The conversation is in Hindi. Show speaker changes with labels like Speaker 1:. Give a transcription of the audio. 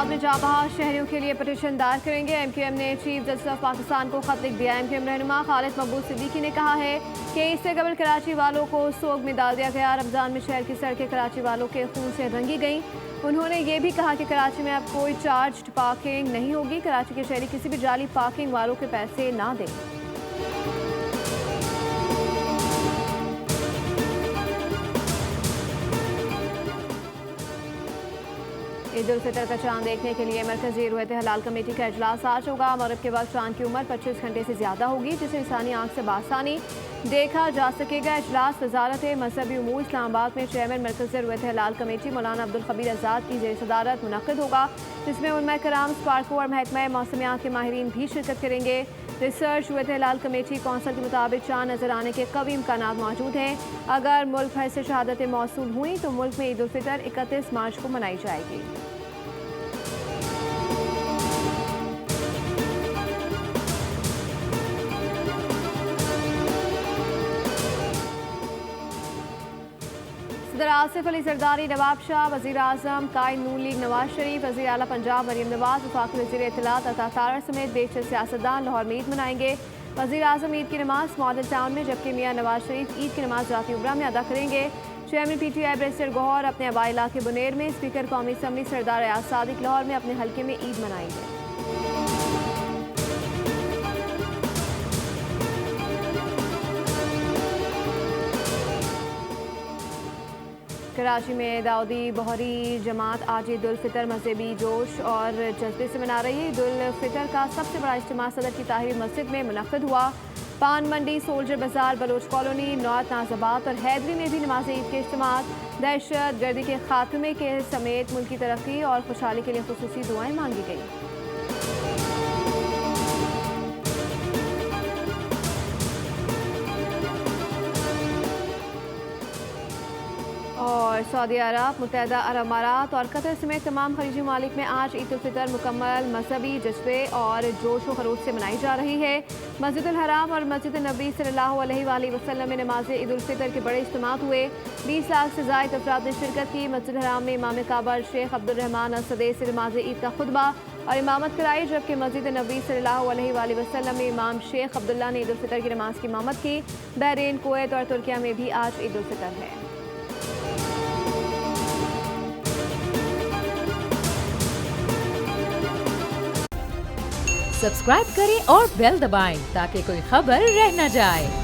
Speaker 1: पंजाब में जाबाज शहरियों के लिए पटिशन दायर करेंगे। MQM ने चीफ जस्टिस ऑफ पाकिस्तान को खत लिख दिया। MQM रहनुमा खालिद मकबूल सिद्दीकी ने कहा है कि इससे कबल कराची वालों को सोग में डाल दिया गया। रमजान में शहर की सड़कें कराची वालों के खून से रंगी गईं। उन्होंने ये भी कहा कि कराची में अब कोई चार्ज्ड पार्किंग नहीं होगी। कराची के शहरी किसी भी जाली पार्किंग वालों के पैसे ना दें। ईद उल फितर का चांद देखने के लिए मरकजी रुयत हलाल कमेटी का इजलास आज होगा। मगरिब के वक्त चांद की उम्र 25 घंटे से ज्यादा होगी, जिसे इंसानी आंख से बासानी देखा जा सकेगा। इजलास वजारत मजहबी उमूर इस्लामाबाद में चेयरमैन मरकजी रुयत हलाल कमेटी मौलाना अब्दुल खबीर आज़ाद की ज़ेर सदारत मुनक़्क़िद होगा, जिसमें उलमा कराम, स्पार्को और महकमा मौसमियात के माहिरीन भी शिरकत करेंगे। रिसर्च रुयत हलाल कमेटी कौंसिल के मुताबिक चांद नजर आने के कई इम्कानात मौजूद हैं। अगर मुल्क भर से शहादतें मौसूल हुई तो मुल्क में ईद उल फितर 31 मार्च को मनाई जाएगी। सदर आसिफ अली जरदारी, नवाब शाह, वज़ीर आज़म कायद नून लीग नवाज शरीफ, वज़ीर आला पंजाब मरीम नवाज, वफाकी वज़ीर इत्तलात अता तारड़ समेत बेशतर सियासतदान लाहौर में ईद मनाएंगे। वज़ीर आज़म ईद की नमाज मॉडल टाउन में, जबकि मियाँ नवाज शरीफ ईद की नमाज जाती उम्रा में अदा करेंगे। चेयरमैन PTI बैरिस्टर गौहर अपने आबाई इलाके बुनेर में, स्पीकर कौमी असम्बली सरदार अयाज सादिक लाहौर में अपने हल्के में ईद मनाएंगे। कराची में दाऊदी बहरी जमात आज ईद उल फितर मजहबी जोश और जज्बे से मना रही है। ईद उल फितर का सबसे बड़ा इज्तिमा सदर की ताहिरी मस्जिद में मुनक़्क़िद हुआ। पान मंडी, सोल्जर बाजार, बलोच कॉलोनी, नॉर्थ नाज़ाबाद और हैदरी में भी नमाज ईद के इज्तिमात, दहशत गर्दी के खात्मे के समेत मुल्क की तरक्की और खुशहाली के लिए खुसूसी दुआएं मांगी गई। और सऊदी अरब, मुत्तहदा अरब अमारात और कतर समेत तमाम खलीजी ममालिक में आज ईद उल फितर मुकम्मल मजहबी जज्बे और जोश व खरोश से मनाई जा रही है। मस्जिद उल हराम और मस्जिद नबी सल्लल्लाहु अलैहि वसल्लम में नमाज ईद उल फितर के बड़े इज्तिमात हुए। 20 लाख से ज़ायद अफराद ने शिरकत की। मस्जिद हराम में इमाम काबा शेख अब्दुल रहमान अल सदैस से नमाज ईद का खुतबा और इमामत कराई, जबकि मस्जिद नबी सल्लल्लाहु अलैहि वसल्लम में इमाम शेख अब्दुल्ला ने ईद उल फितर की नमाज की इमामत की। बहरीन, कुवैत और तुर्किया में भी आज ईद उल फितर है।
Speaker 2: सब्सक्राइब करें और बेल दबाएं ताकि कोई खबर रह न जाए।